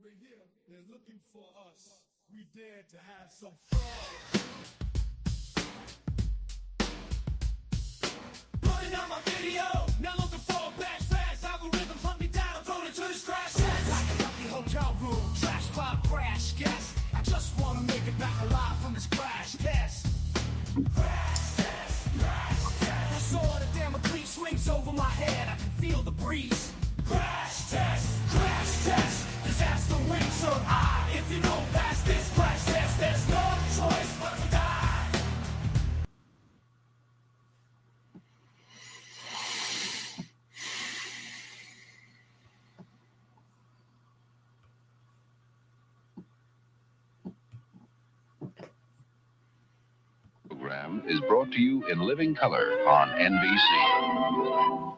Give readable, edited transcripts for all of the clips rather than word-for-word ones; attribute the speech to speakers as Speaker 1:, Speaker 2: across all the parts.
Speaker 1: we're here. They're looking for us. We dare to have some fun. Running on my video, now looking for a backslash. Algorithms hunt me down, thrown into this crash test. Like a lucky hotel room, trash cloud crash guess. I just wanna make it back alive from this crash test. Crash test, crash test. I saw the damn clean swings over my head. I can feel the breeze. Crash test, disaster wings so high. If you know past this crash test, there's no choice but to die.
Speaker 2: Program is brought to you in living color on NBC.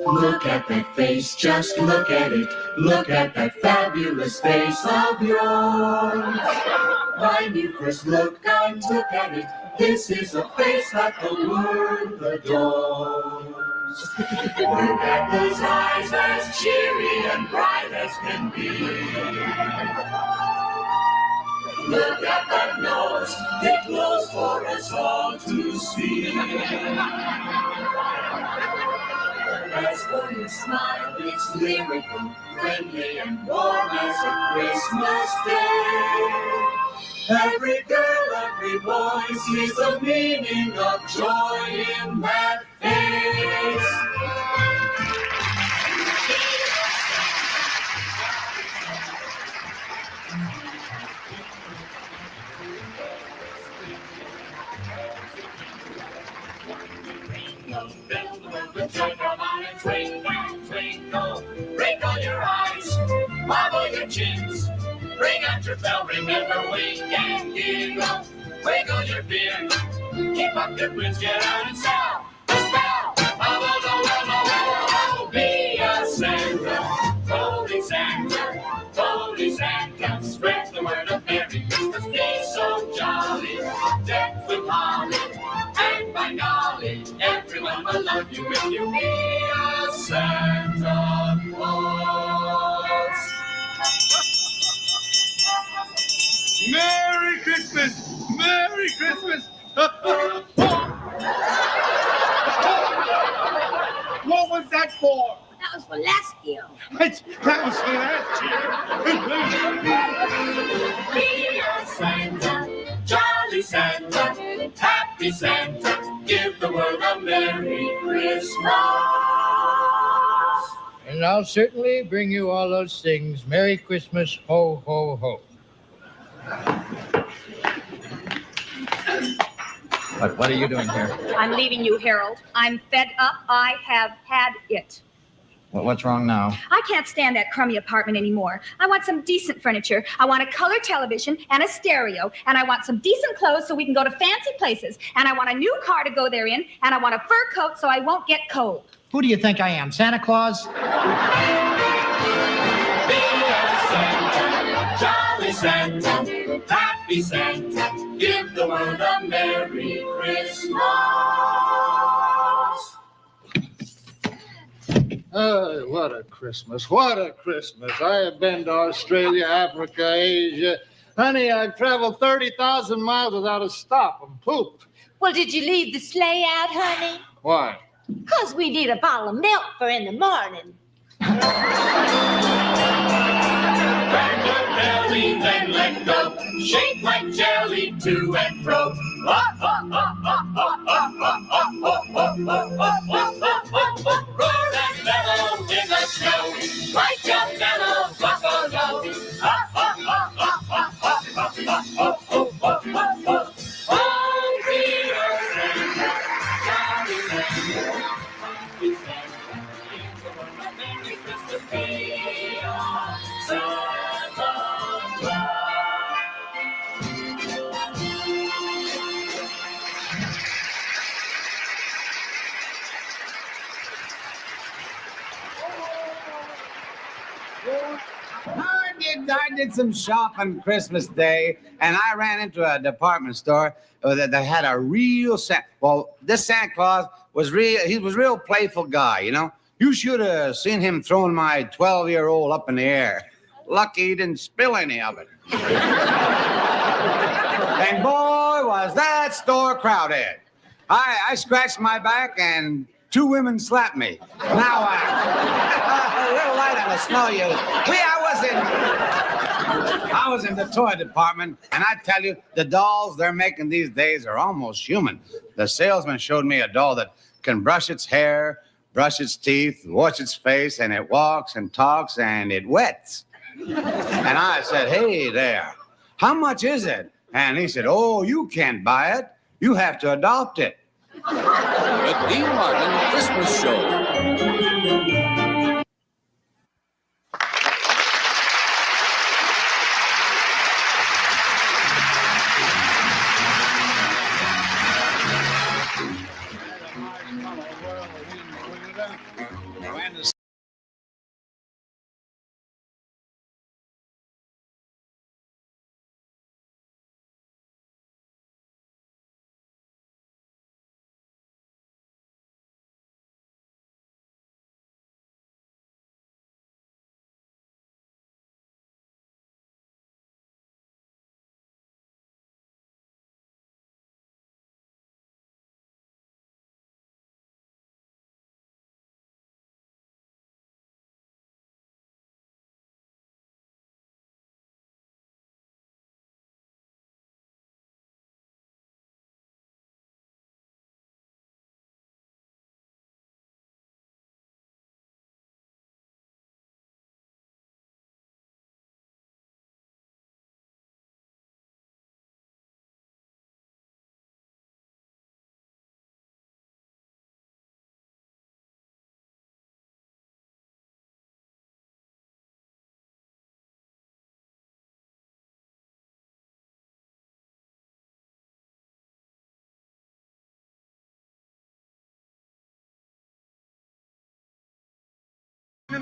Speaker 3: Look at that face, just look at it. Look at that fabulous face of yours. When you first look and look at it, this is a face that the world adores. Look at those eyes as cheery and bright as can be. Look at that nose, it glows for us all to see. As for your smile, it's lyrical, friendly, and warm as a Christmas day. Every girl, every boy sees the meaning of joy in that face. Come on and twinkle, twinkle, wrinkle your eyes, wobble your chins, bring out your bell, remember wink and giggle, wiggle your beard, keep up your quiz, get out and sell the spell. Oh, be a Santa, holy Santa, holy Santa, spread the word of Merry Christmas, be so jolly, decked with holly, and by golly, everyone will love you if you be a Santa Claus.
Speaker 1: Merry Christmas! Merry Christmas! What was that for?
Speaker 4: That was for last year.
Speaker 1: That was for last year.
Speaker 3: Be a Santa, jolly Santa, happy Santa, give the world a Merry Christmas.
Speaker 5: And I'll certainly bring you all those things. Merry Christmas, ho, ho, ho. What are you doing here?
Speaker 4: I'm leaving you, Harold. I'm fed up. I have had it.
Speaker 5: What's wrong now?
Speaker 4: I can't stand that crummy apartment anymore. I want some decent furniture. I want a color television and a stereo. And I want some decent clothes so we can go to fancy places. And I want a new car to go there in. And I want a fur coat so I won't get cold.
Speaker 5: Who do you think I am, Santa Claus?
Speaker 3: Be a Santa, jolly Santa, happy Santa, give the world a Merry Christmas.
Speaker 5: Oh, what a Christmas. What a Christmas. I have been to Australia, Africa, Asia. Honey, I've traveled 30,000 miles without a stop and poop.
Speaker 6: Well, did you leave the sleigh out, honey?
Speaker 5: Why?
Speaker 6: 'Cause we need a bottle of milk for in the morning.
Speaker 3: Crack your belly, then let go. Shake like jelly to and fro. Roar and bellow in the snow, like a mellow buffalo. Oh, dear Santa, jolly Santa, happy Santa, give the world a Merry Christmas, be a Santa Claus.
Speaker 7: I did some shopping Christmas Day, and I ran into a department store that had a real Santa. Well, this Santa Claus was real. He was a real playful guy, you know. You should have seen him throwing my 12-year-old up in the air. Lucky he didn't spill any of it. And boy, was that store crowded. I scratched my back and 2 women slapped me. Now a little light on the snow, you. I was in the toy department, and I tell you, the dolls they're making these days are almost human. The salesman showed me a doll that can brush its hair, brush its teeth, wash its face, and it walks and talks and it wets. And I said, hey there, how much is it? And he said, oh, you can't buy it. You have to adopt it.
Speaker 8: The Dean Martin Christmas Show.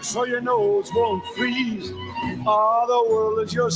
Speaker 1: So your nose won't freeze. All the world is your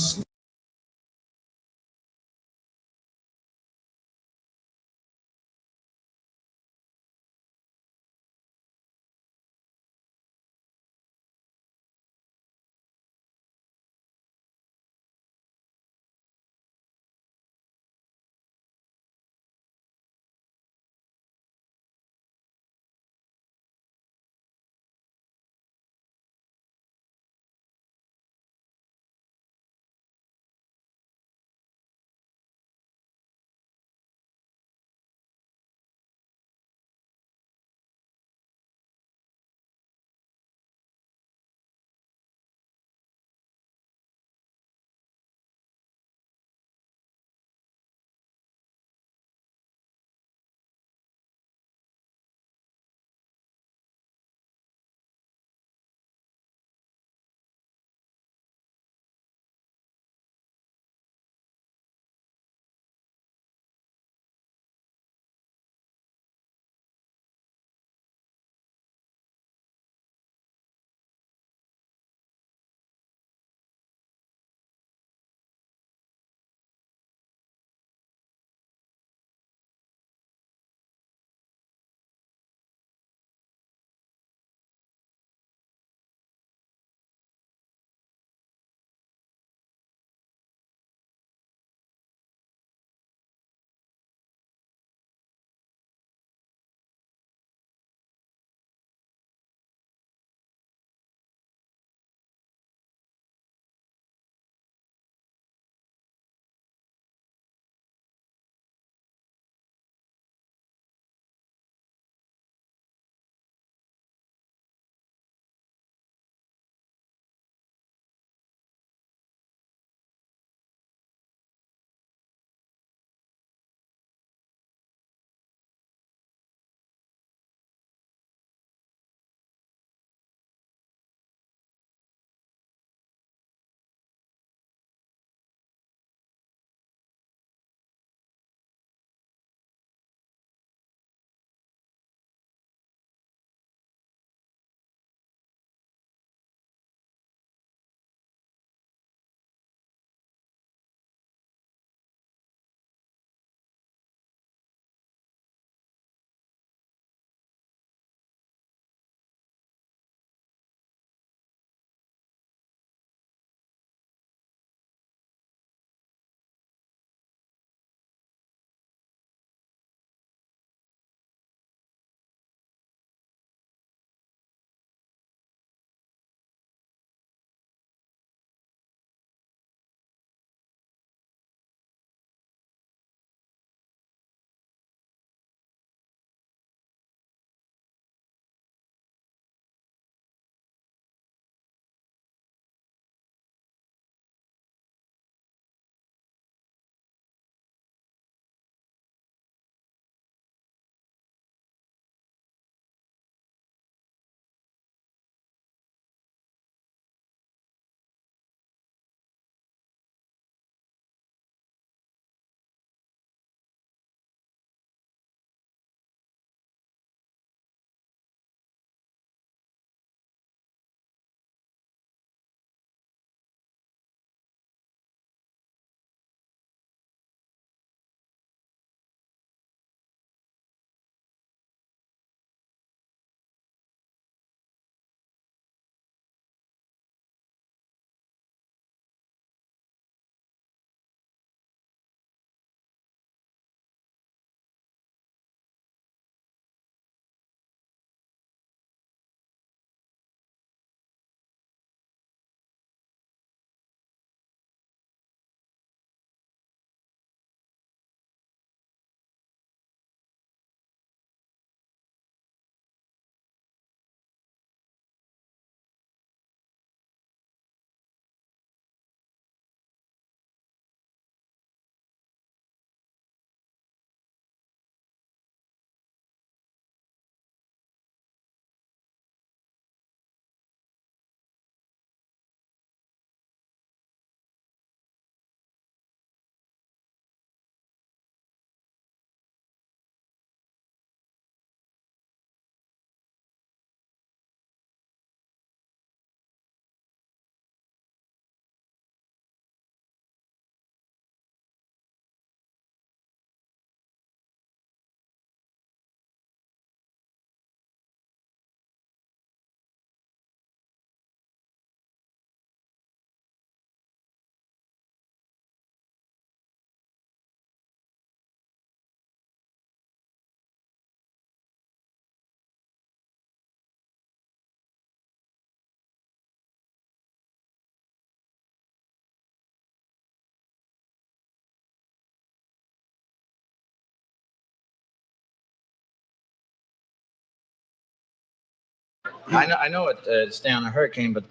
Speaker 9: I know it's down a hurricane, but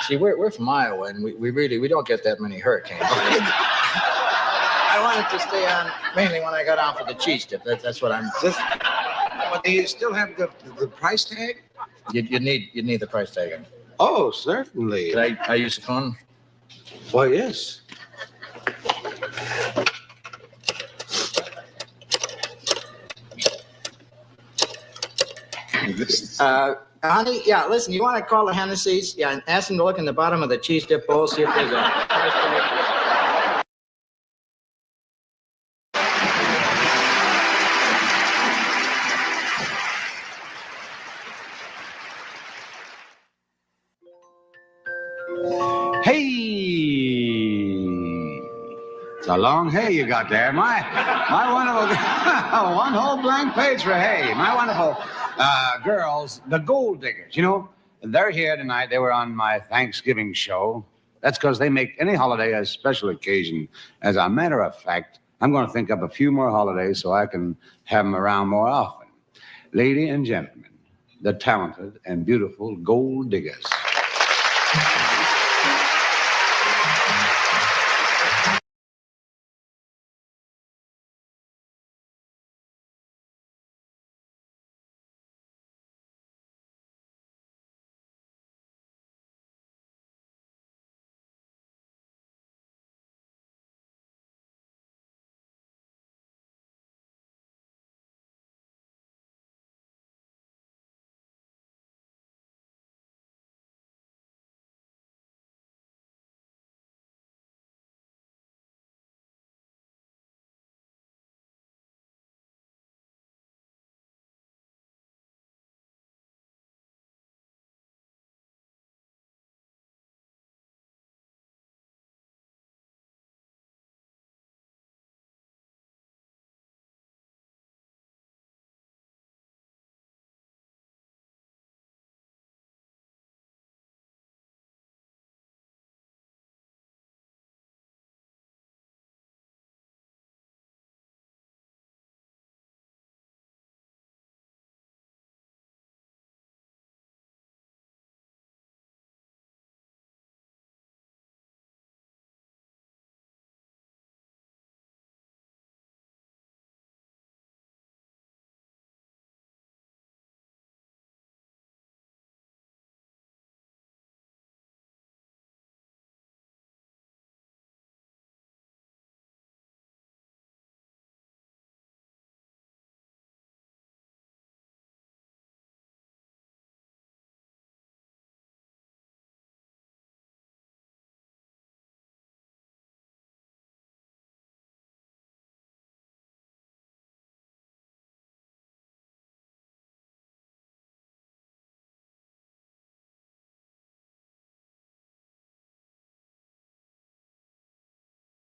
Speaker 9: see, we're from Iowa, and we don't get that many hurricanes. I wanted to stay on mainly when I got on for the cheese dip. That's what I'm.
Speaker 7: But do you still have the price tag?
Speaker 9: You need the price tag.
Speaker 7: Oh, certainly.
Speaker 9: Could I use the phone?
Speaker 7: Why, yes.
Speaker 9: Honey, yeah, listen, you want to call the Hennessy's? Yeah, and ask them to look in the bottom of the cheese dip bowl, see if there's a price tag.
Speaker 7: Hey! It's a long hey you got there. My wonderful, one whole blank page for hey. My wonderful girls, the Gold Diggers, you know, they're here tonight. They were on my Thanksgiving show. That's because they make any holiday a special occasion. As a matter of fact, I'm going to think up a few more holidays so I can have them around more often. Ladies and gentlemen, the talented and beautiful Gold Diggers.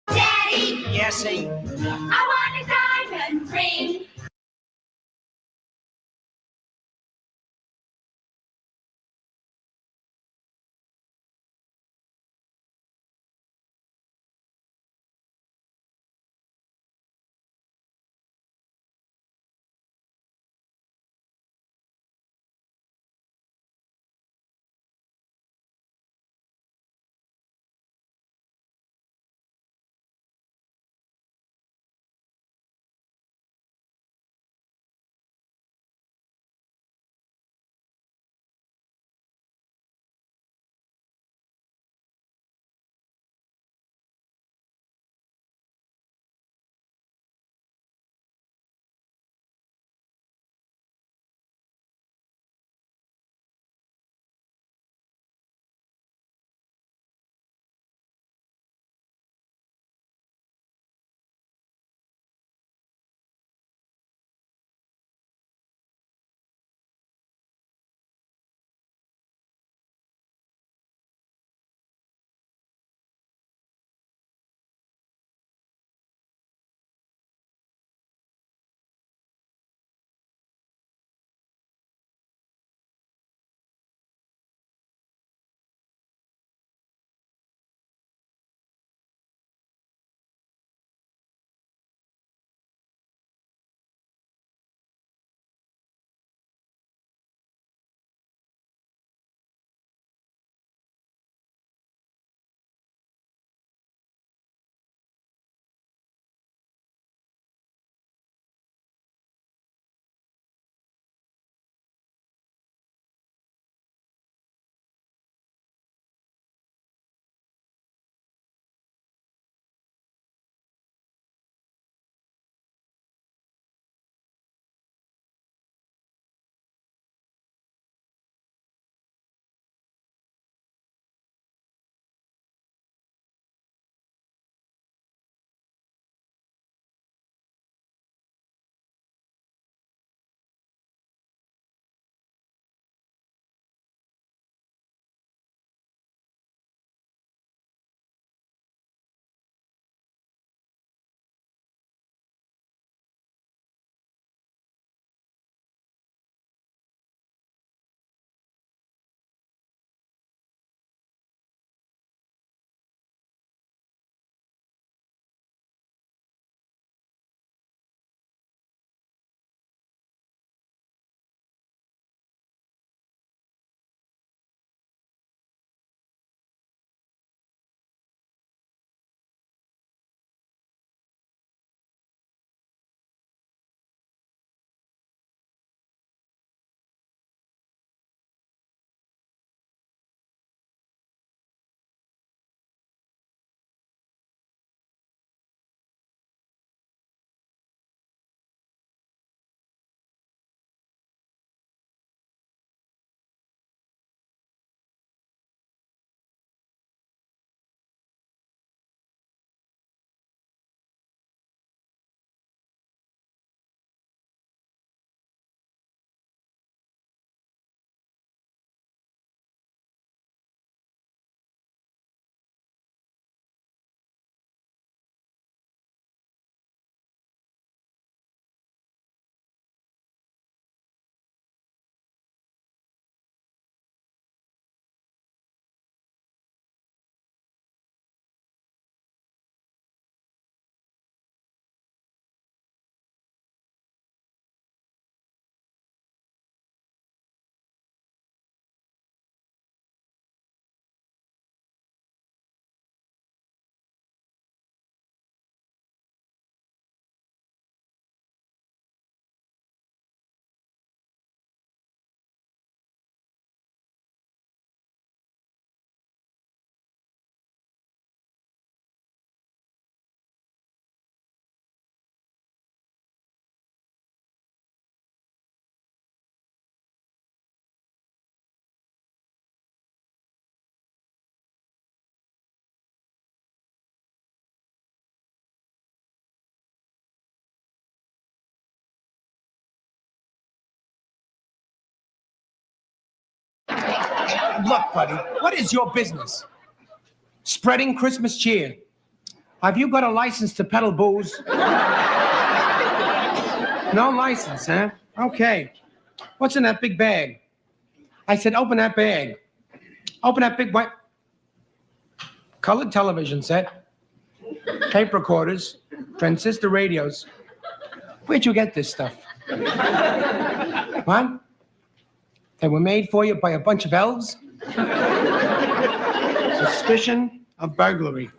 Speaker 1: Daddy! Yesy? I want a diamond ring.
Speaker 10: Look, buddy, what is your business? Spreading Christmas cheer. Have you got a license to peddle booze? No license, huh? Okay. What's in that big bag? I said, open that bag. Open that big white colored television set, tape recorders, transistor radios. Where'd you get this stuff? What? They were made for you by a bunch of elves? Suspicion of burglary.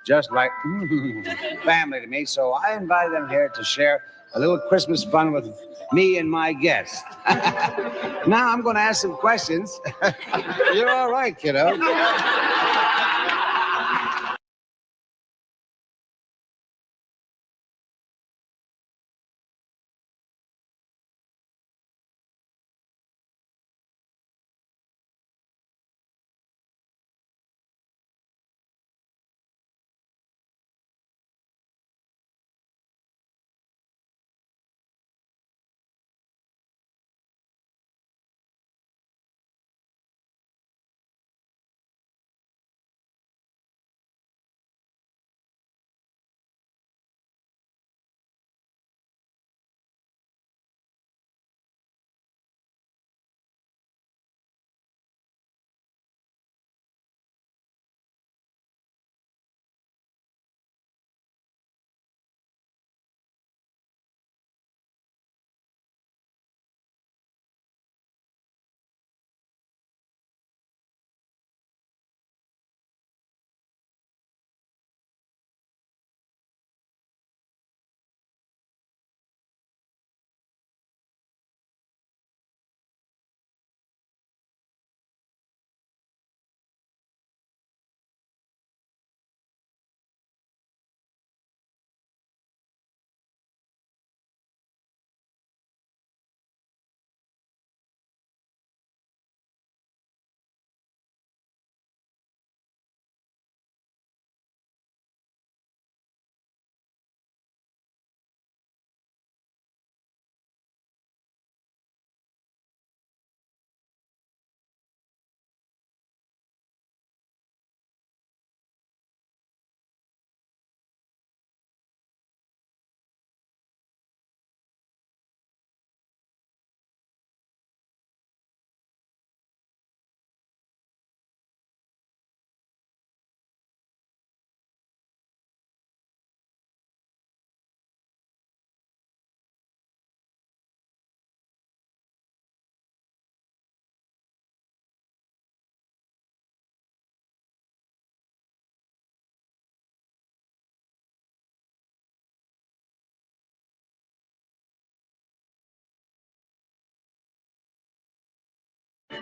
Speaker 7: Just like family to me. So I invited them here to share a little Christmas fun with me and my guest. Now I'm going to ask some questions. You're all right, kiddo.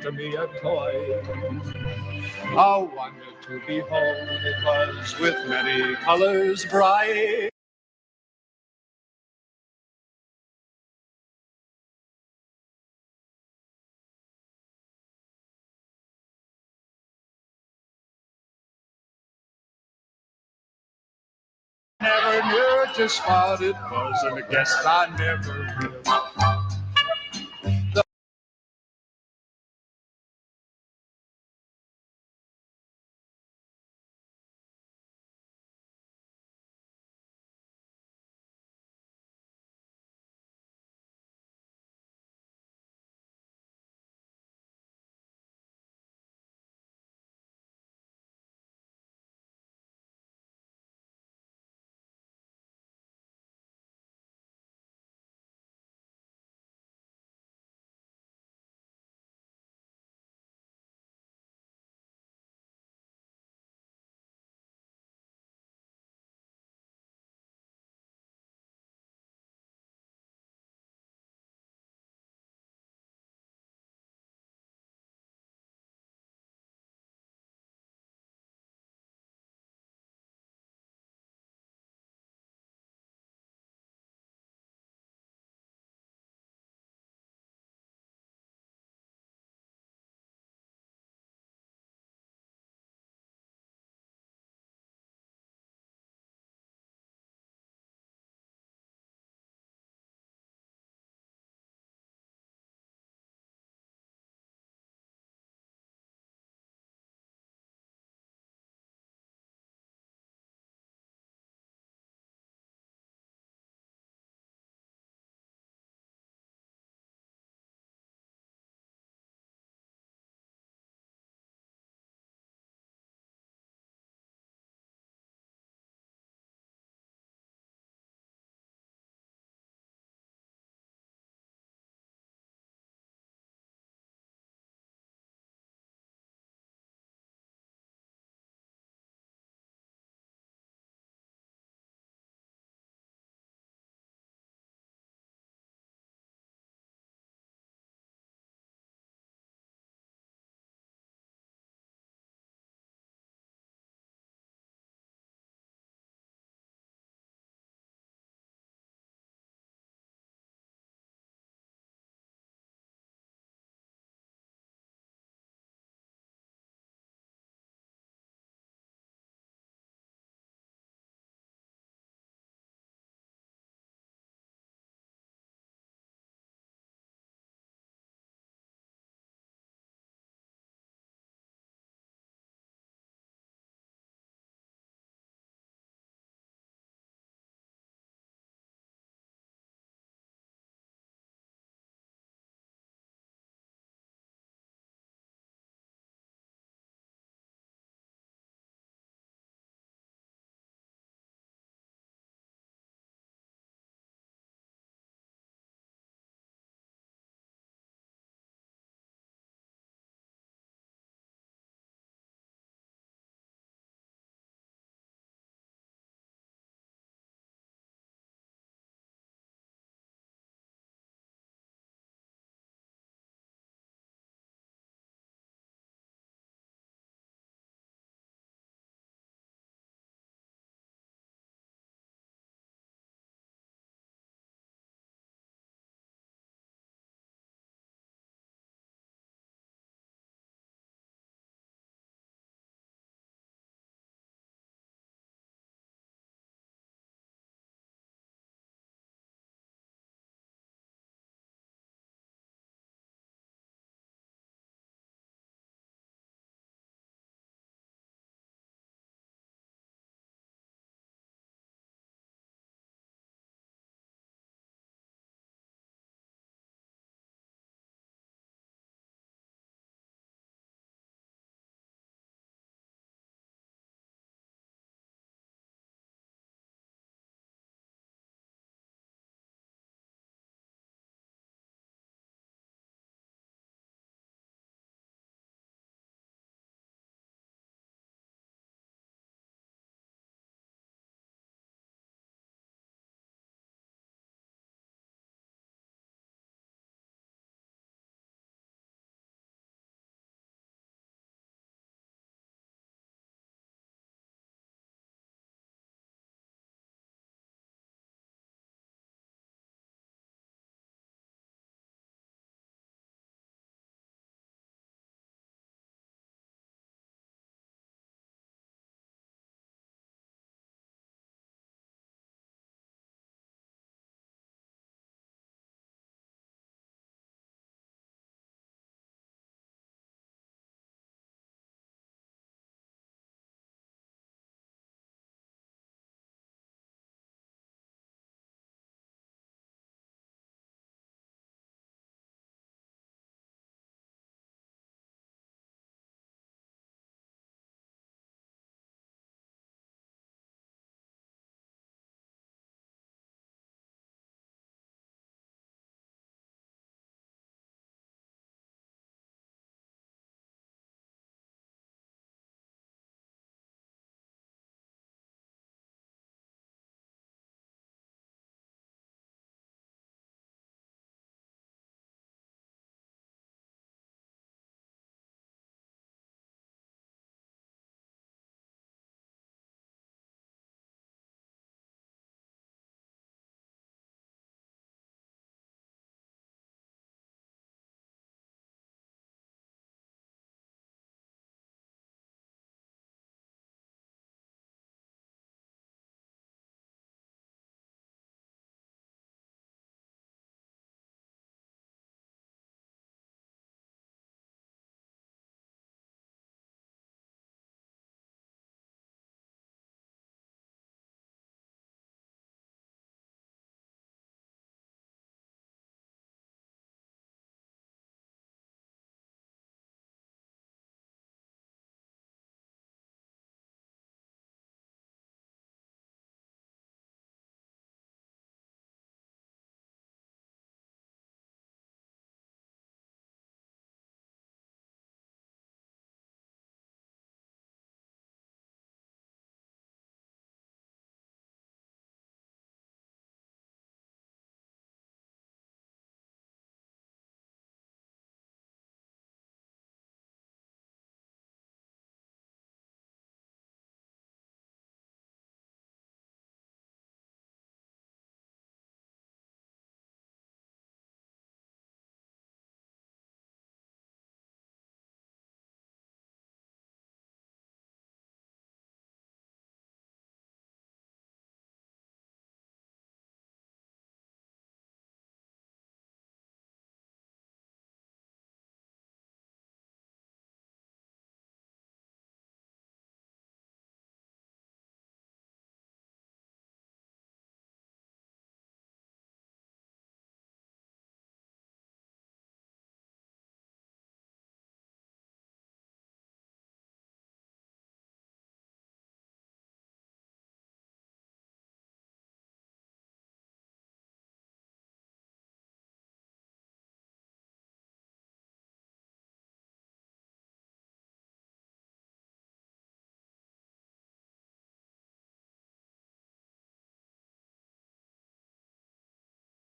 Speaker 1: to me a toy. A wonder to behold it was with many colors bright. Never knew just what it was, and I guess I never will.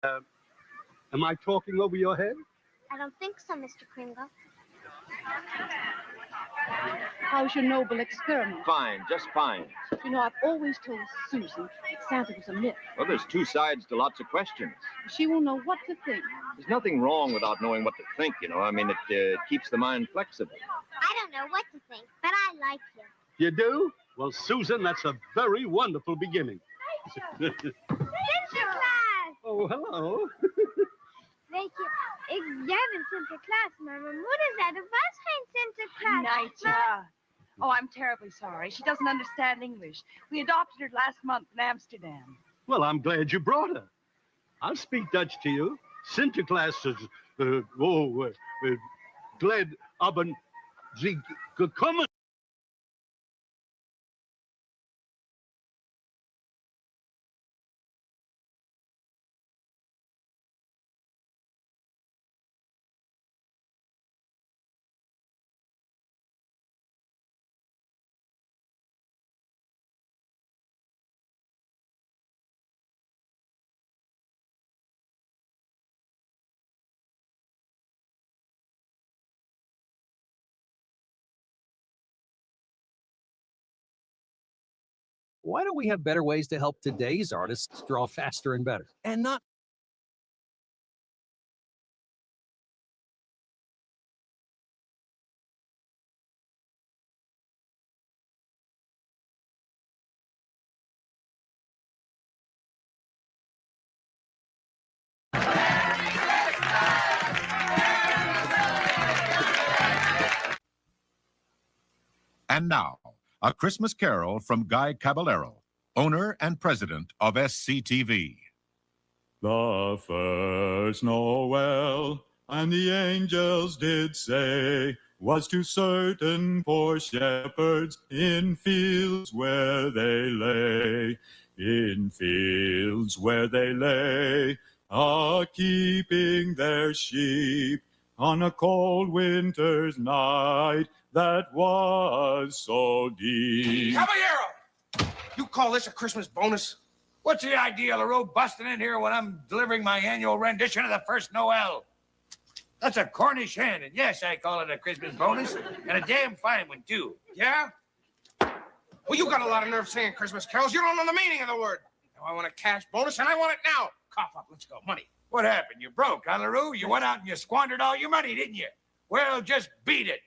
Speaker 11: Am I talking over your head?
Speaker 12: I don't think so, Mr. Kringle.
Speaker 13: How's your noble experiment?
Speaker 14: Fine, just fine.
Speaker 13: You know, I've always told Susan that Santa was a myth.
Speaker 14: Well, there's two sides to lots of questions.
Speaker 13: She won't know what to think.
Speaker 14: There's nothing wrong without knowing what to think, you know. I mean, it keeps the mind flexible.
Speaker 12: I don't know what to think, but I like you.
Speaker 11: You do? Well, Susan, that's a very wonderful beginning.
Speaker 12: Sinterklaas!
Speaker 11: Oh, hello.
Speaker 12: Weet je, jij bent Sinterklaas, maar mijn moeder zei er was geen Sinterklaas.
Speaker 13: Nita. Oh, I'm terribly sorry. She doesn't understand English. We adopted her last month in Amsterdam.
Speaker 11: Well, I'm glad you brought her. I'll speak Dutch to you. Sinterklaas is, glad haben Sie gekommen.
Speaker 15: Why don't we have better ways to help today's artists draw faster and better? And not
Speaker 16: And now, a Christmas carol from Guy Caballero, owner and president of SCTV.
Speaker 17: The first Noel, and the angels did say, was too certain for shepherds in fields where they lay, in fields where they lay, a-keeping their sheep on a cold winter's night that was so deep.
Speaker 18: Caballero! You call this a Christmas bonus? What's the idea, LaRue, busting in here when I'm delivering my annual rendition of the first Noel? That's a Cornish hen, and yes, I call it a Christmas bonus, and a damn fine one, too. Yeah?
Speaker 19: Well, you got a lot of nerve saying Christmas carols. You don't know the meaning of the word. Now I want a cash bonus, and I want it now. Cough up, let's go. Money.
Speaker 18: What happened? You broke, huh, LaRue? You went out and you squandered all your money, didn't you? Well, just beat it.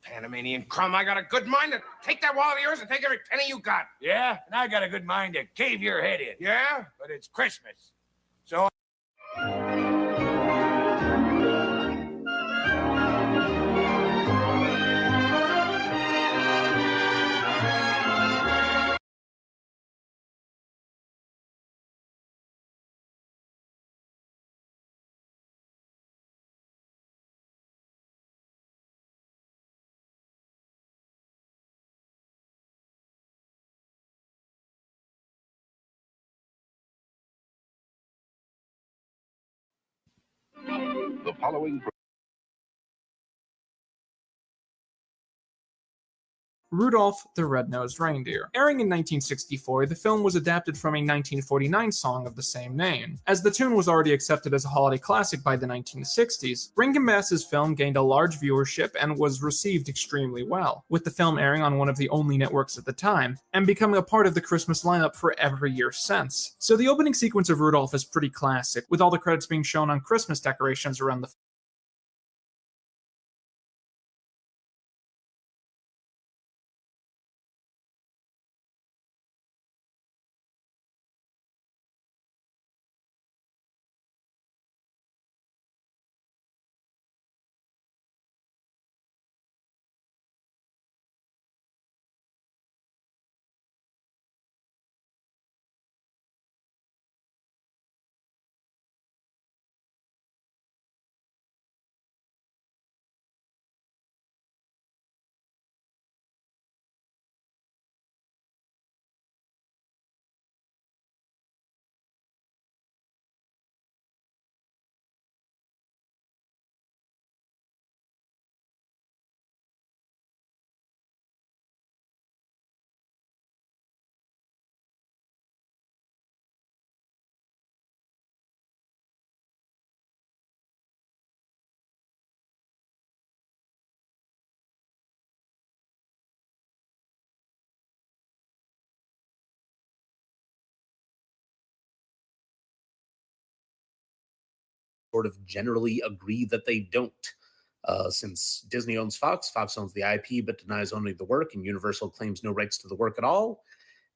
Speaker 19: Panamanian crumb, I got a good mind to take that wallet of yours and take every penny you got.
Speaker 18: Yeah? And I got a good mind to cave your head in.
Speaker 19: Yeah?
Speaker 18: But it's Christmas. So...
Speaker 2: The following
Speaker 20: Rudolph the Red-Nosed Reindeer. Airing in 1964, the film was adapted from a 1949 song of the same name. As the tune was already accepted as a holiday classic by the 1960s, Rankin Bass's film gained a large viewership and was received extremely well, with the film airing on one of the only networks at the time, and becoming a part of the Christmas lineup for every year since. So the opening sequence of Rudolph is pretty classic, with all the credits being shown on Christmas decorations around the
Speaker 21: sort of generally agree that they don't. Since Disney owns Fox, Fox owns the IP but denies owning the work, and Universal claims no rights to the work at all,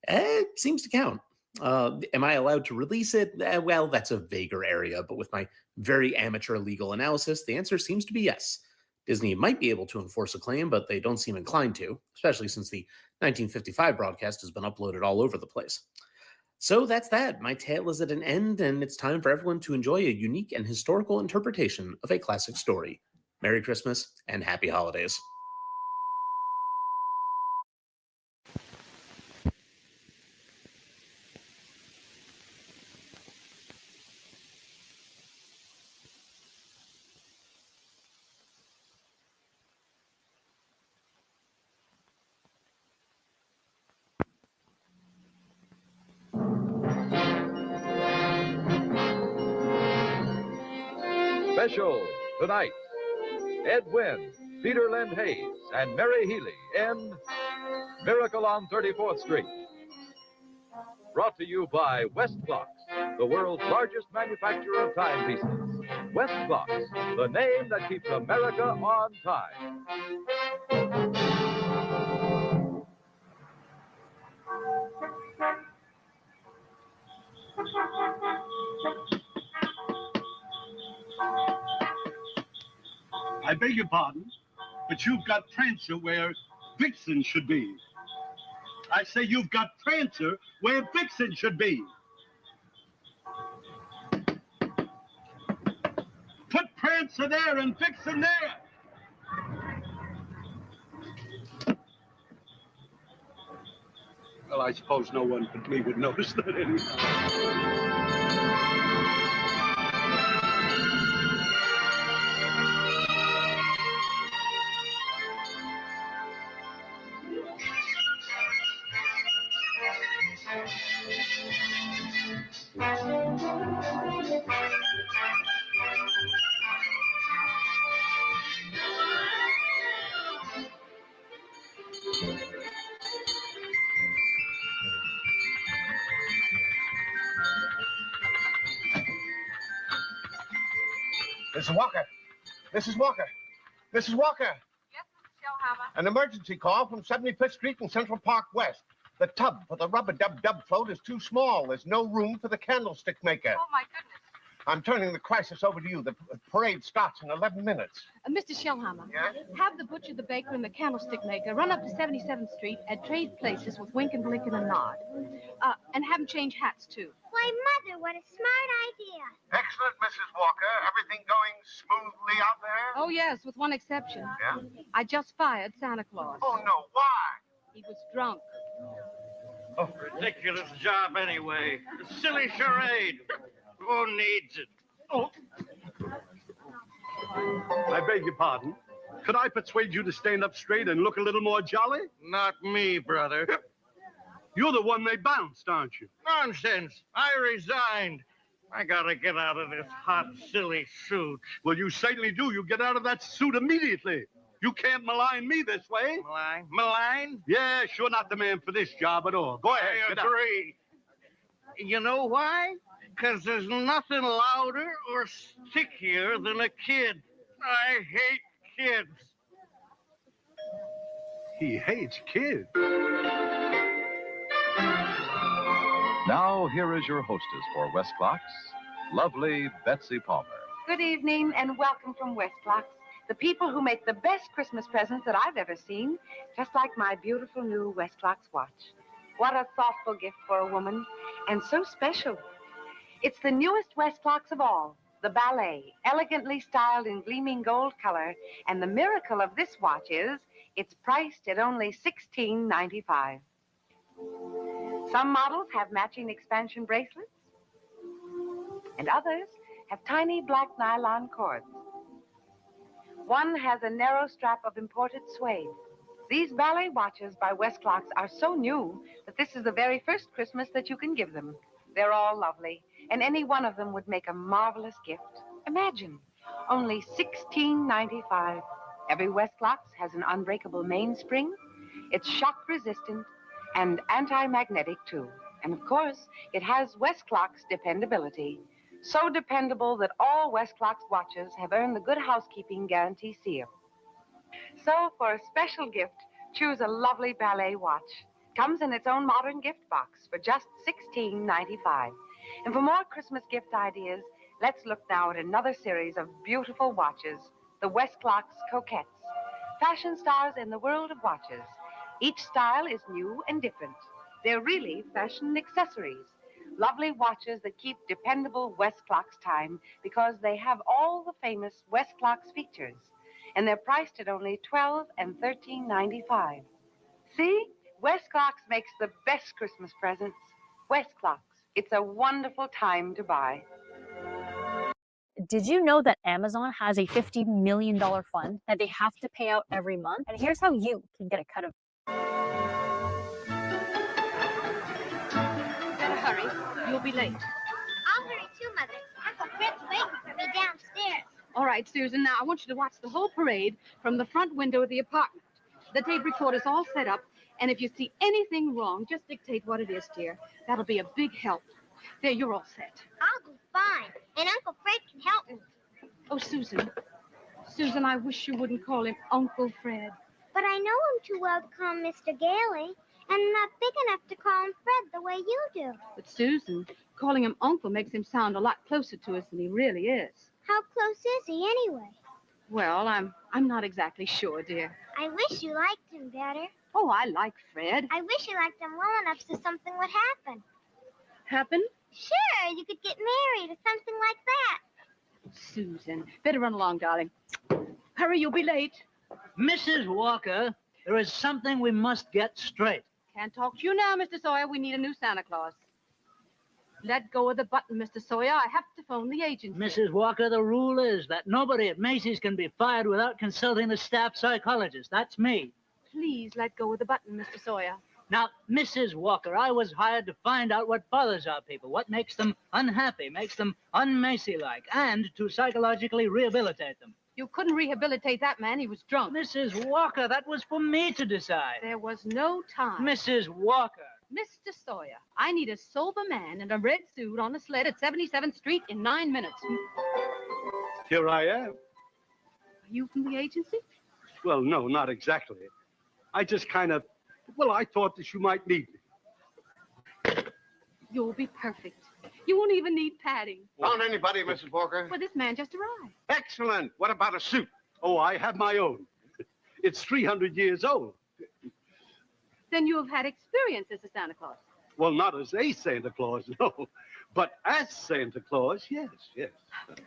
Speaker 21: it seems to count. Am I allowed to release it? Well, that's a vaguer area, but with my very amateur legal analysis, the answer seems to be yes. Disney might be able to enforce a claim, but they don't seem inclined to, especially since the 1955 broadcast has been uploaded all over the place. So that's that. My tale is at an end, and it's time for everyone to enjoy a unique and historical interpretation of a classic story. Merry Christmas and Happy Holidays.
Speaker 22: Special tonight, Ed Wynn, Peter Lynn Hayes, and Mary Healy in Miracle on 34th Street. Brought to you by West Clocks, the world's largest manufacturer of timepieces. West Clocks, the name that keeps America on time.
Speaker 11: I beg your pardon, but you've got Prancer where Vixen should be. I say you've got Prancer where Vixen should be. Put Prancer there and Vixen there. Well, I suppose no one but me would notice that anyway.
Speaker 19: Mrs. Walker! Mrs. Walker! Mrs. Walker!
Speaker 13: Yes, Mr. Shellhammer.
Speaker 19: An emergency call from 75th Street and Central Park West. The tub for the rubber-dub-dub float is too small. There's no room for the candlestick maker.
Speaker 13: Oh, my goodness.
Speaker 19: I'm turning the crisis over to you. The parade starts in 11 minutes.
Speaker 23: Mr. Shellhammer,
Speaker 19: Yes?
Speaker 23: have the butcher, the baker, and the candlestick maker run up to 77th Street and trade places with Wink and Blink and a Nod. And have them change hats, too.
Speaker 12: Why, Mother, what a smart idea.
Speaker 19: Excellent, Mrs. Walker. Everything going smoothly out there?
Speaker 23: Oh, yes, with one exception.
Speaker 19: Yeah?
Speaker 23: I just fired Santa Claus.
Speaker 19: Oh, no. Why?
Speaker 23: He was drunk.
Speaker 24: Oh, ridiculous job anyway. A silly charade. Who needs it?
Speaker 11: Oh. I beg your pardon. Could I persuade you to stand up straight and look a little more jolly?
Speaker 24: Not me, brother.
Speaker 11: You're the one they bounced, aren't you?
Speaker 24: Nonsense. I resigned. I gotta get out of this hot, silly suit.
Speaker 11: Well, you certainly do. You get out of that suit immediately. You can't malign me this way.
Speaker 24: Malign? Malign?
Speaker 11: Yeah, sure not the man for this job at all. Go ahead.
Speaker 24: I
Speaker 11: get out.
Speaker 24: agree. You know why? Because there's nothing louder or stickier than a kid. I hate kids.
Speaker 11: He hates kids.
Speaker 22: Now, here is your hostess for West Clocks, lovely Betsy Palmer.
Speaker 13: Good evening and welcome from West Clocks, the people who make the best Christmas presents that I've ever seen, just like my beautiful new West Clocks watch. What a thoughtful gift for a woman, and so special. It's the newest West Clocks of all, the ballet, elegantly styled in gleaming gold color, and the miracle of this watch is it's priced at only $16.95. Some models have matching expansion bracelets, and others have tiny black nylon cords. One has a narrow strap of imported suede. These ballet watches by West Clocks are so new that this is the very first Christmas that you can give them. They're all lovely, and any one of them would make a marvelous gift. Imagine, only $16.95. Every West Clocks has an unbreakable mainspring. It's shock resistant and anti-magnetic too. And of course, it has West Clocks dependability. So dependable that all Westclox watches have earned the Good Housekeeping Guarantee seal. So for a special gift, choose a lovely ballet watch. Comes in its own modern gift box for just $16.95. And for more Christmas gift ideas, let's look now at another series of beautiful watches, the Westclox Coquettes. Fashion stars in the world of watches. Each style is new and different. They're really fashion accessories. Lovely watches that keep dependable Westclox time because they have all the famous Westclox features. And they're priced at only $12 and $13.95. See? Westclox makes the best Christmas presents. Westclox. It's a wonderful time to buy.
Speaker 3: Did you know that Amazon has a $50 million fund that they have to pay out every month? And here's how you can get a cut of it.
Speaker 23: Better hurry. You'll be late.
Speaker 12: I'll hurry too, Mother. Uncle Fred's waiting for me downstairs.
Speaker 23: All right, Susan, now I want you to watch the whole parade from the front window of the apartment. The tape recorder's all set up, and if you see anything wrong, just dictate what it is, dear. That'll be a big help. There, you're all set.
Speaker 12: I'll do fine, and Uncle Fred can help me.
Speaker 23: Oh, Susan. Susan, I wish you wouldn't call him Uncle Fred.
Speaker 12: But I know him too well to call him Mr. Gailey, and I'm not big enough to call him Fred the way you do.
Speaker 23: But, Susan, calling him Uncle makes him sound a lot closer to us than he really is.
Speaker 12: How close is he anyway?
Speaker 23: Well, I'm not exactly sure, dear.
Speaker 12: I wish you liked him better.
Speaker 23: Oh, I like Fred.
Speaker 12: I wish you liked him well enough so something would happen.
Speaker 23: Happen?
Speaker 12: Sure, you could get married or something like that.
Speaker 23: Susan, better run along, darling. Hurry, you'll be late.
Speaker 24: Mrs. Walker, there is something we must get straight.
Speaker 23: Can't talk to you now, Mr. Sawyer. We need a new Santa Claus. Let go of the button, Mr. Sawyer. I have to phone the agency.
Speaker 24: Mrs. Walker, the rule is that nobody at Macy's can be fired without consulting the staff psychologist. That's me.
Speaker 23: Please let go of the button, Mr. Sawyer.
Speaker 24: Now, Mrs. Walker, I was hired to find out what bothers our people, what makes them unhappy, makes them un-Macy-like, and to psychologically rehabilitate them.
Speaker 23: You couldn't rehabilitate that man. He was drunk.
Speaker 24: Mrs. Walker, that was for me to decide.
Speaker 23: There was no time.
Speaker 24: Mrs. Walker.
Speaker 23: Mr. Sawyer, I need a sober man in a red suit on a sled at 77th Street in 9 minutes.
Speaker 11: Here I am.
Speaker 23: Are you from the agency?
Speaker 11: Well, no, not exactly. I just kind of, I thought that you might need me.
Speaker 23: You'll be perfect. You won't even need padding.
Speaker 11: Found anybody, Mrs. Walker?
Speaker 23: Well, this man just arrived.
Speaker 11: Excellent. What about a suit? Oh, I have my own. It's 300 years old.
Speaker 23: Then you have had experience as a Santa Claus.
Speaker 11: Well, not as a Santa Claus, no. But as Santa Claus, yes.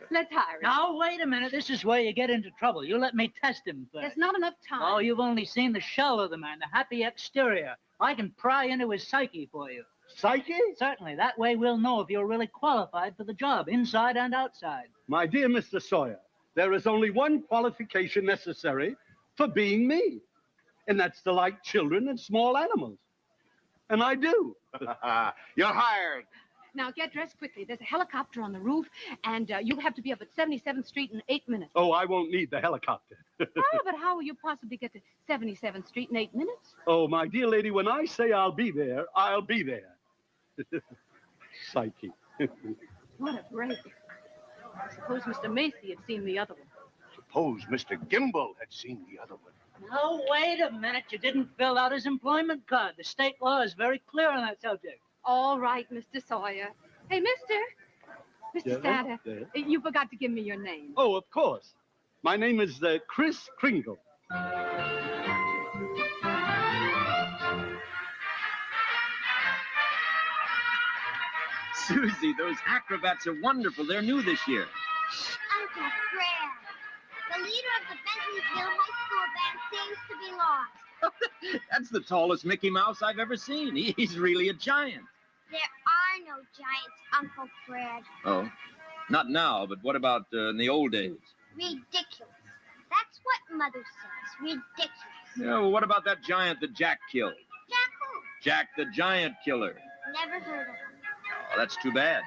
Speaker 23: Let's hire him.
Speaker 24: Now, wait a minute. This is where you get into trouble. You let me test him first.
Speaker 23: There's not enough time.
Speaker 24: Oh, you've only seen the shell of the man, the happy exterior. I can pry into his psyche for you.
Speaker 11: Psyche?
Speaker 24: Certainly. That way we'll know if you're really qualified for the job, inside and outside.
Speaker 11: My dear Mr. Sawyer, there is only one qualification necessary for being me, and that's to like children and small animals. And I do. You're hired.
Speaker 23: Now, get dressed quickly. There's a helicopter on the roof, and you have to be up at 77th Street in 8 minutes.
Speaker 11: Oh, I won't need the helicopter.
Speaker 23: Oh, but how will you possibly get to 77th Street in 8 minutes?
Speaker 11: Oh, my dear lady, when I say I'll be there, I'll be there. Psyche.
Speaker 23: What a break. I suppose Mr. Macy had seen the other one.
Speaker 11: Suppose Mr. Gimble had seen the other one.
Speaker 24: Now, wait a minute. You didn't fill out his employment card. The state law is very clear on that subject.
Speaker 23: All right, Mr. Sawyer. Hey, Mr. Santa, you forgot to give me your name.
Speaker 11: Oh, of course. My name is Kris Kringle.
Speaker 4: Susie, those acrobats are wonderful. They're new this year.
Speaker 12: Uncle Krah. The leader of the Bentonville High School band seems to be lost.
Speaker 4: That's the tallest Mickey Mouse I've ever seen. He's really a giant.
Speaker 12: There are no giants, Uncle Fred.
Speaker 4: Oh, not now, but what about in the old days?
Speaker 12: Ridiculous. That's what Mother says. Ridiculous.
Speaker 4: Yeah, well, what about that giant that Jack killed?
Speaker 12: Jack who?
Speaker 4: Jack the Giant Killer.
Speaker 12: Never heard of him.
Speaker 4: Oh, that's too bad.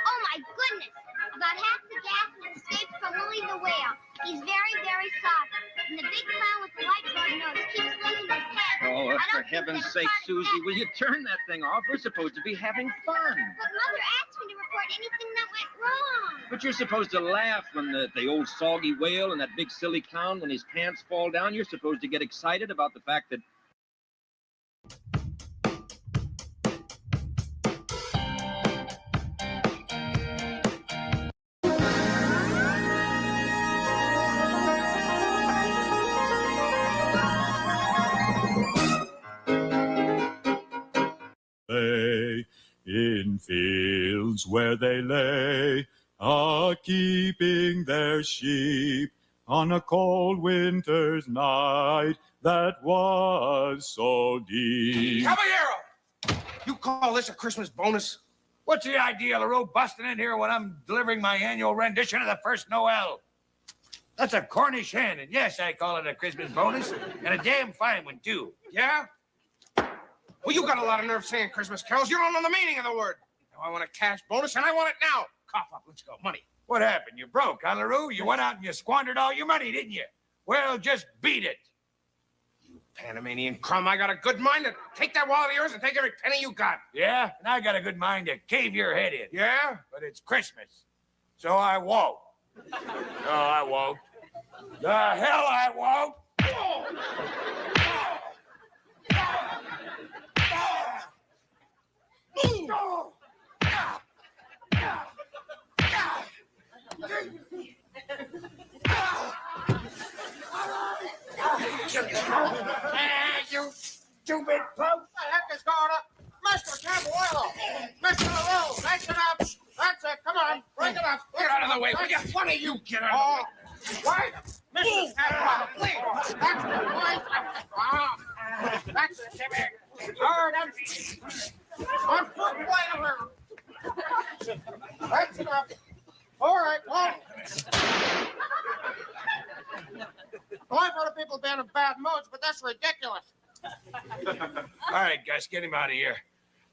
Speaker 12: Oh, my goodness. About half the gas in the escaped from Willie the Whale. He's very, very soft. And the big clown with the light bug nose keeps losing his head.
Speaker 14: Oh,
Speaker 12: I
Speaker 14: for
Speaker 12: don't think
Speaker 14: heaven's
Speaker 12: that's
Speaker 14: sake,
Speaker 12: fun.
Speaker 14: Susie, will you turn that thing off? We're supposed to be having fun.
Speaker 12: But Mother asked me to report anything that went wrong.
Speaker 14: But you're supposed to laugh when the old soggy whale and that big silly clown, when his pants fall down. You're supposed to get excited about the fact that
Speaker 17: Lay in fields where they lay, keeping their sheep on a cold winter's night that was so deep.
Speaker 18: Caballero! You call this a Christmas bonus? What's the idea, LaRue, busting in here when I'm delivering my annual rendition of the first Noel? That's a Cornish hen, and yes, I call it a Christmas bonus, and a damn fine one, too.
Speaker 19: Yeah? Well, you got a lot of nerve saying Christmas carols. You don't know the meaning of the word. Now I want a cash bonus, and I want it now. Cough up, let's go. Money.
Speaker 18: What happened? You broke, huh, LaRue? You went out and you squandered all your money, didn't you? Well, just beat it.
Speaker 19: Panamanian crumb, I got a good mind to take that wallet of yours and take every penny you got.
Speaker 18: Yeah? And I got a good mind to cave your head in.
Speaker 19: Yeah?
Speaker 18: But it's Christmas, so I won't. No, I won't. The hell I won't. You stupid punk!
Speaker 19: What the heck is going on? Mr. Cabuelo! Mr. LaRue, that's enough! That's it, come on, break it up!
Speaker 18: Get out of the way, will you?
Speaker 19: One of you get out of the way! What? Mr. Cabuelo, please! That's the voice! That's it, Jimmy! All right, I'm putting way around! That's enough! All right, well... I've heard of people being in bad moods, but that's ridiculous.
Speaker 18: All right, guys, get him out of here.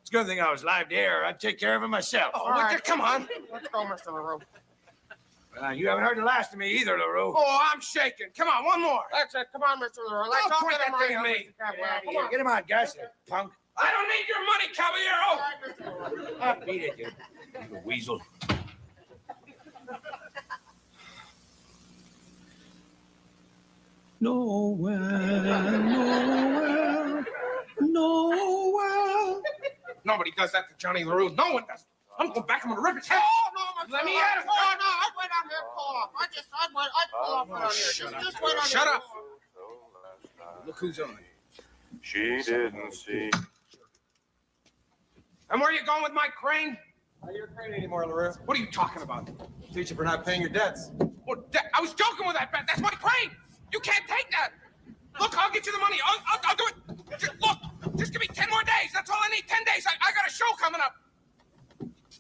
Speaker 18: It's a good thing I was live to air. I'd take care of him myself.
Speaker 19: Oh, right. Come on. Let's go, Mr. LaRue.
Speaker 18: You haven't heard the last of me either, LaRue.
Speaker 19: Oh, I'm shaking. Come on, one more. That's it. Come on, Mr. LaRue. Let's all
Speaker 18: point
Speaker 19: get him
Speaker 18: that
Speaker 19: right
Speaker 18: thing at
Speaker 19: here,
Speaker 18: me.
Speaker 19: Mr. Cabuelo. Come on.
Speaker 18: Get him out, guys, you punk.
Speaker 19: I don't need your money, Caballero.
Speaker 18: Ah, beat it, you little weasel.
Speaker 19: Noel. Nobody does that to Johnny LaRue. No one does. I'm going back. I'm going to rip his head. Oh, no, let me at him. Oh, no, I'd wait on him. Pull off. I'd pull off right on here. Just wait on him. Shut up. Look who's on.
Speaker 17: She didn't see.
Speaker 19: And where are you going with my crane?
Speaker 5: Not your crane anymore, LaRue.
Speaker 19: What are you talking about?
Speaker 5: Teach you for not paying your debts.
Speaker 19: Well, I was joking with that bet. That's my crane. You can't take that. Look, I'll get you the money. I'll do it. Look, just give me 10 more days. That's all I need. 10 days. I got a show coming up.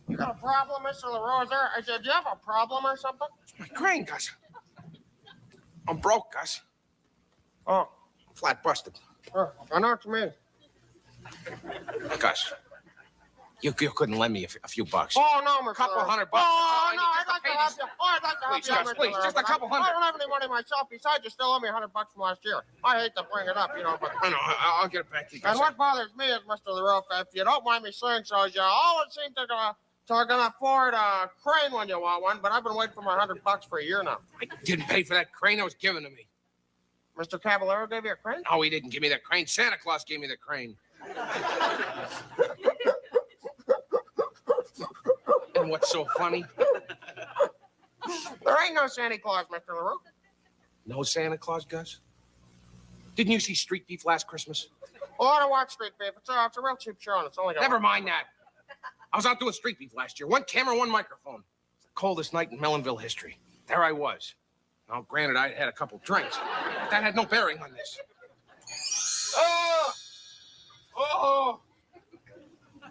Speaker 19: You got a problem, Mr. LaRue? I said, do you have a problem or something? It's my crane, Gus. I'm broke, Gus. Oh, I'm flat busted. I know what you mean. Gus, you couldn't lend me a few bucks. Oh, no, Mr. Couple $100. Oh, no, I'd like to help you. Oh, I'd like to help you, Gus, please, just a couple hundred. I don't have any money myself. Besides, you still owe me $100 from last year. I hate to bring it up, but I know. I'll get it back to you, Gus. And what bothers me is, Mr. LaRue, if you don't mind me saying so, is you always seem to gonna afford a crane when you want one, but I've been waiting for my $100 for a year now. I didn't pay for that crane. It was given to me. Mr. Caballero gave you a crane? No, he didn't give me the crane. Santa Claus gave me the crane. And what's so funny? There ain't no Santa Claus, Mr. LaRue. No Santa Claus, Gus? Didn't you see Street Beef last Christmas? Oh, I don't watch Street Beef. It's a real cheap show, and it's only got... Never mind that. I was out doing Street Beef last year. One camera, one microphone. It's the coldest night in Mellonville history. There I was. Now, granted, I had a couple drinks, but that had no bearing on this.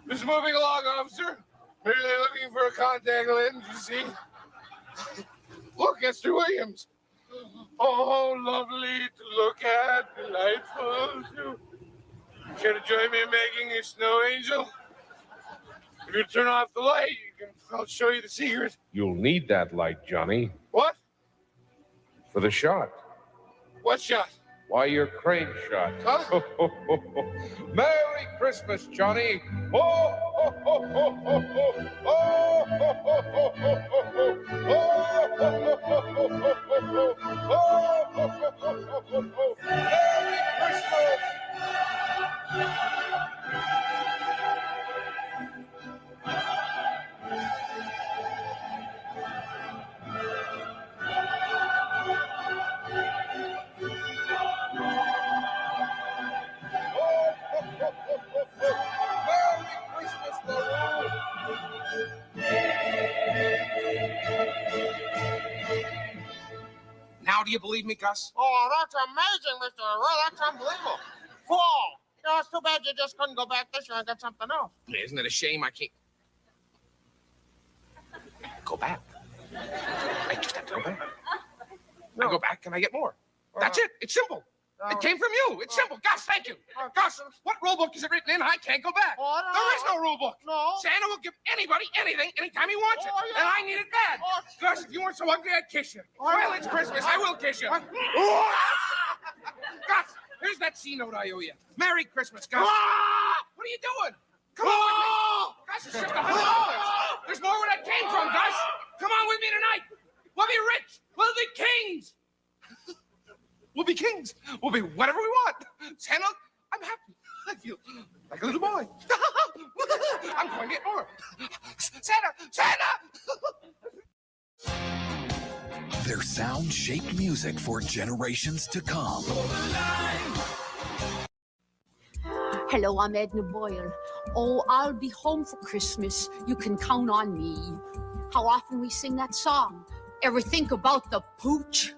Speaker 6: Just moving along, officer. Merely looking for a contact lens, you see. Look, Esther Williams. Oh, lovely to look at, delightful to... Care to join me in making a snow angel? If you turn off the light, I'll show you the secret.
Speaker 7: You'll need that light, Johnny,
Speaker 6: What?
Speaker 7: for the shot.
Speaker 6: What shot?
Speaker 7: Why, your crane shot.
Speaker 6: Huh?
Speaker 7: Merry Christmas, Johnny. Oh, oh, oh, oh, oh, oh, oh, oh, oh, oh, Merry Christmas.
Speaker 19: Now do you believe me, Gus? Oh, that's amazing, Mr. LaRue. That's unbelievable. Fall. You know, it's too bad you just couldn't go back this year and get something else. Isn't it a shame I can't go back? I just have to go back. I go back and I get more. That's it. It's simple. It came from you. It's simple. Gus, thank you. Gus, what rule book is it written in? I can't go back. There is no rule book. No. Santa will give anybody anything anytime he wants it. And I need it bad. Gus, if you weren't so ugly, I'd kiss you. Well, it's Christmas. I will kiss you. Gus, here's that C note I owe you. Merry Christmas, Gus. What are you doing? Come on with me. Gus, it's just $100. There's more where that came from, Gus. Come on with me tonight. We'll be rich. We'll be kings. We'll be kings. We'll be whatever we want. Santa, I'm happy. I feel like a little boy. I'm going to get more. Santa! Santa!
Speaker 1: Their sound shaped music for generations to come.
Speaker 8: Hello, I'm Edna Boyle. Oh, I'll be home for Christmas. You can count on me. How often we sing that song? Ever think about the pooch?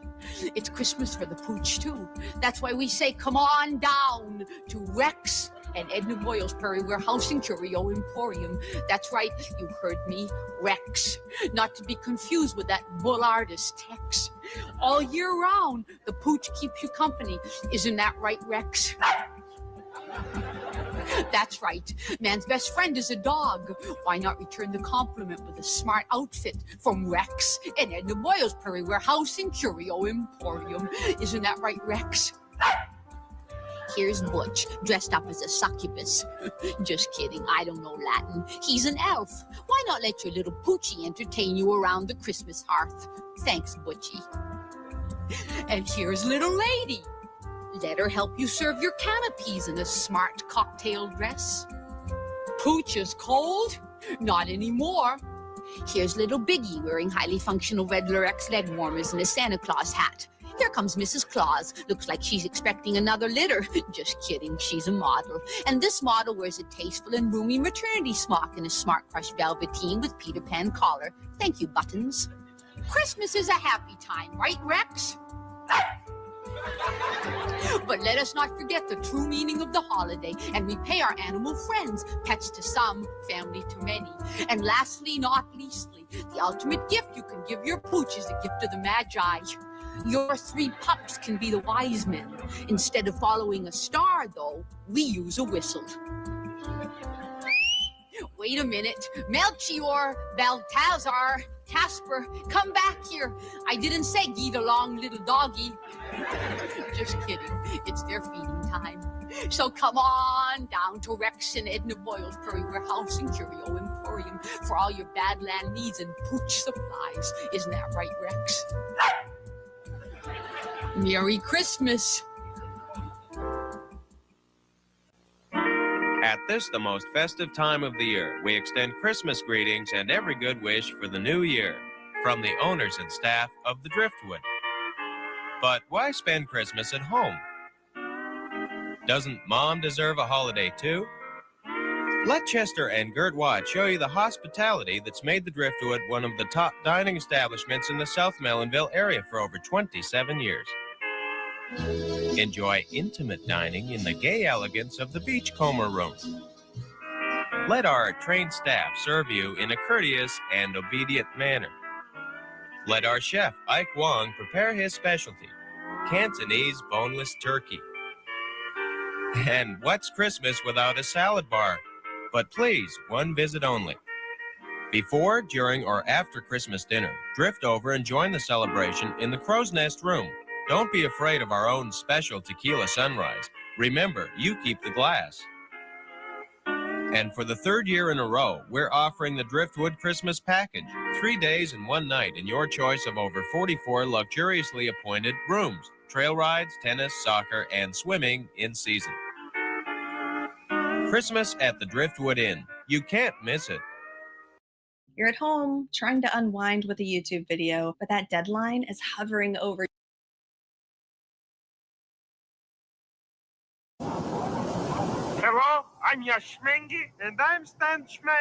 Speaker 8: It's Christmas for the pooch, too. That's why we say, come on down to Rex and Edna Boyle's Prairie Warehouse and Curio Emporium. That's right, you heard me, Rex. Not to be confused with that bull artist Tex. All year round, the pooch keeps you company. Isn't that right, Rex? That's right. Man's best friend is a dog. Why not return the compliment with a smart outfit from Rex and Edna Boyle's Prairie Warehouse and Curio Emporium? Isn't that right, Rex? Here's Butch, dressed up as a succubus. Just kidding, I don't know Latin. He's an elf. Why not let your little Poochie entertain you around the Christmas hearth? Thanks, Butchie. And here's little lady. Let her help you serve your canopies in a smart cocktail dress. Pooch is cold? Not anymore. Here's little Biggie wearing highly functional red Lurex leg warmers and a Santa Claus hat. Here comes Mrs. Claus. Looks like she's expecting another litter. Just kidding, she's a model. And this model wears a tasteful and roomy maternity smock and a smart crush velveteen with Peter Pan collar. Thank you, Buttons. Christmas is a happy time, right, Rex? But let us not forget the true meaning of the holiday and repay our animal friends, pets to some, family to many. And lastly, not leastly, the ultimate gift you can give your pooch is a gift of the Magi. Your 3 pups can be the wise men. Instead of following a star, though, we use a whistle. Wait a minute. Melchior, Balthazar, Casper, come back here. I didn't say get along, little doggy. Just kidding. It's their feeding time. So come on down to Rex and Edna Boyle's Prairie Warehouse and Curio Emporium for all your Badland needs and pooch supplies. Isn't that right, Rex? Merry Christmas.
Speaker 9: At this, the most festive time of the year, we extend Christmas greetings and every good wish for the new year from the owners and staff of the Driftwood. But why spend Christmas at home? Doesn't Mom deserve a holiday too? Let Chester and Gert Watt show you the hospitality that's made the Driftwood one of the top dining establishments in the South Mellonville area for over 27 years. Enjoy intimate dining in the gay elegance of the Beachcomber Room. Let our trained staff serve you in a courteous and obedient manner. Let our chef, Ike Wong, prepare his specialty, Cantonese boneless turkey. And what's Christmas without a salad bar? But please, one visit only. Before, during, or after Christmas dinner, drift over and join the celebration in the Crow's Nest Room. Don't be afraid of our own special tequila sunrise. Remember, you keep the glass. And for the third year in a row, we're offering the Driftwood Christmas Package. 3 days and 1 night in your choice of over 44 luxuriously appointed rooms. Trail rides, tennis, soccer, and swimming in season. Christmas at the Driftwood Inn. You can't miss it.
Speaker 2: You're at home trying to unwind with a YouTube video, but that deadline is hovering over.
Speaker 10: Hello, I'm Yashmengi, and I'm Stan Schmeng.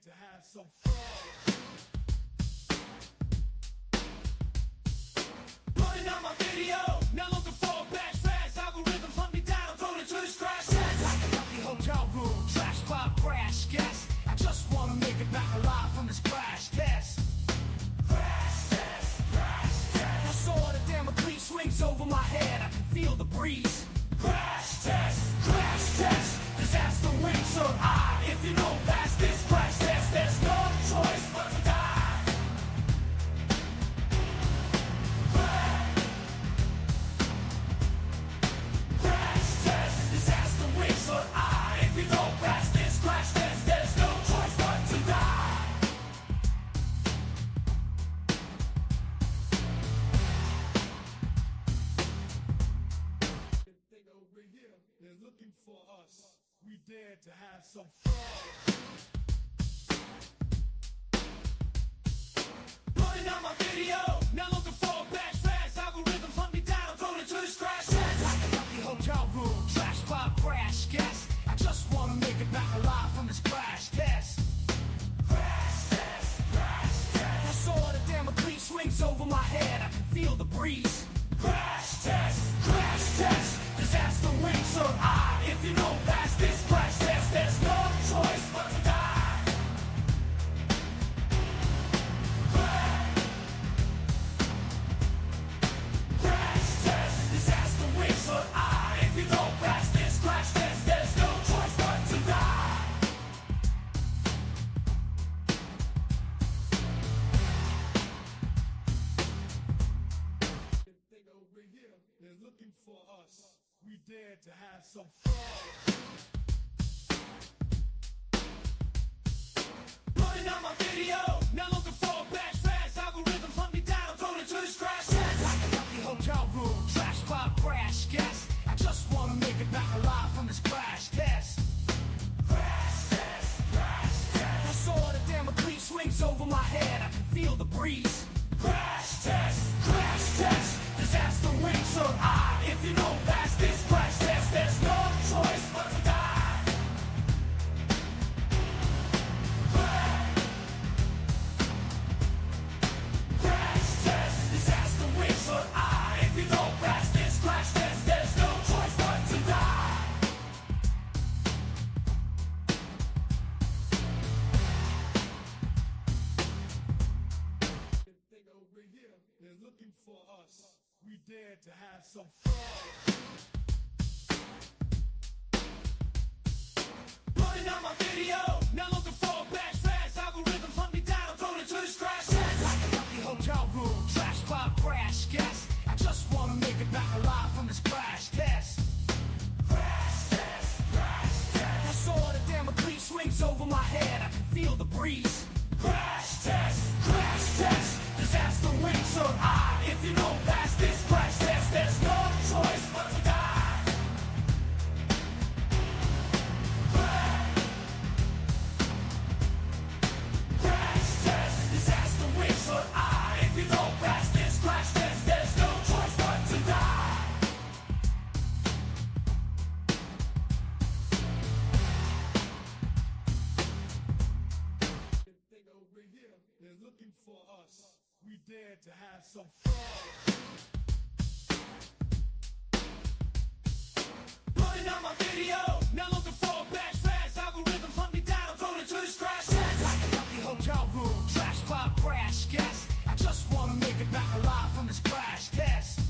Speaker 1: To have some fun. Running out my video, now looking for a back fast. Algorithms hunt me down, thrown into this crash test. Like a empty hotel room, trash pop, crash guess. I just wanna make it back alive from this crash test. Crash test, crash test. I saw the damn clean swings over my head. I can feel the breeze. Crash test, disaster wings so high. If you know past this crash test, there's no choice but to die. Crash test, disaster wings so high. If you know past this crash test, there's no choice but to die. They over here, they're looking for us. We dare to have some fun. Running out my video, now looking for a back fast. Algorithms hunt me down, thrown into this crash test. Like an empty hotel room, trash pop, crash guess. I just wanna make it back alive from this crash test. Crash test, crash test. I saw the damn clean swings over my head. I can feel the breeze. Crash test, disaster wings so high. If you know past this crash test, there's no choice but to die. Crash test, disaster wings so high. If you know past this crash test, there's no choice but to die. They over here, they're looking for us. We dare to have some fun. Running out my video, now looking for a back fast. Algorithms hunt me down, thrown into this crash test. Like an empty hotel room, trash pop, crash guess. I just wanna make it back alive from this crash test. Crash test, crash test. I saw the damn clean swings over my head. I can feel the breeze. Crash test, disaster wings so high. If you know past this crash test, there's no choice but to die. They're looking for us. We dare to have some fun. Running out my video, now looking for a back fast. Algorithms hunt me down, thrown into this crash test. Like an empty hotel room, trash cloud crash guess. I just wanna make it back alive from this crash test. Crash test, crash test. I saw the damn Tkriz swings over my head. I can feel the breeze. Crash test, crash test. Disaster wings on high. If you don't pass this crash test, there's no choice but to die. Crash test, disaster wings on high. If you don't pass this crash test, there's no choice but to die. They over here, they're looking for us. We dare to have some fun. Running out my video, now looking for a back fast. Algorithms hunt me down, thrown into this crash test. Like an empty hotel room, trash cloud crash guess. I just wanna make it back alive from this crash test.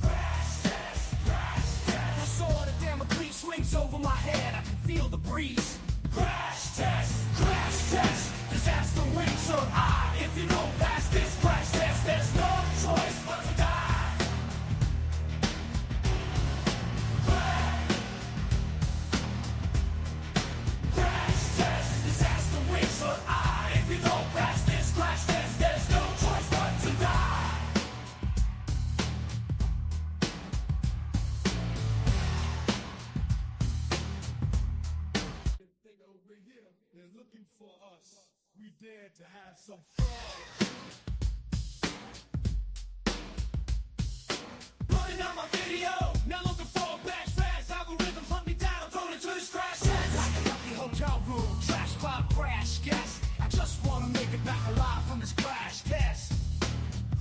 Speaker 1: Crash test, crash test. I saw the damn Tkriz swings over my head. I can feel the breeze. Crash test, crash test. Disaster wings on high. If you don't pass this crash test, there's no choice but to die. Crash test, disaster wings on high. If you don't pass this crash test, there's no choice but to die. They over here, they're looking for us. We dare to have some fun. Running out my video, now looking for a back fast. Algorithms hunt me down, thrown into this crash test. Like an empty hotel room, trash cloud crash guess. I just wanna make it back alive from this crash test.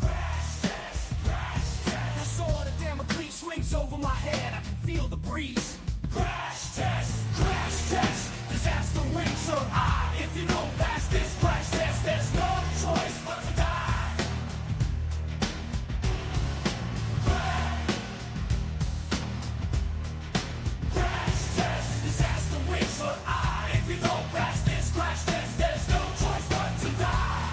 Speaker 1: Crash test, crash test. I saw the damn Tkriz swings over my head. I can feel the breeze. Crash test, crash test. Disaster wings on high. If you don't pass this crash test, there's no choice but to die. Crash test, disaster wings on high. If you don't pass this crash test, there's no choice but to die.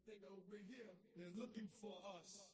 Speaker 1: They over here, they're looking for us.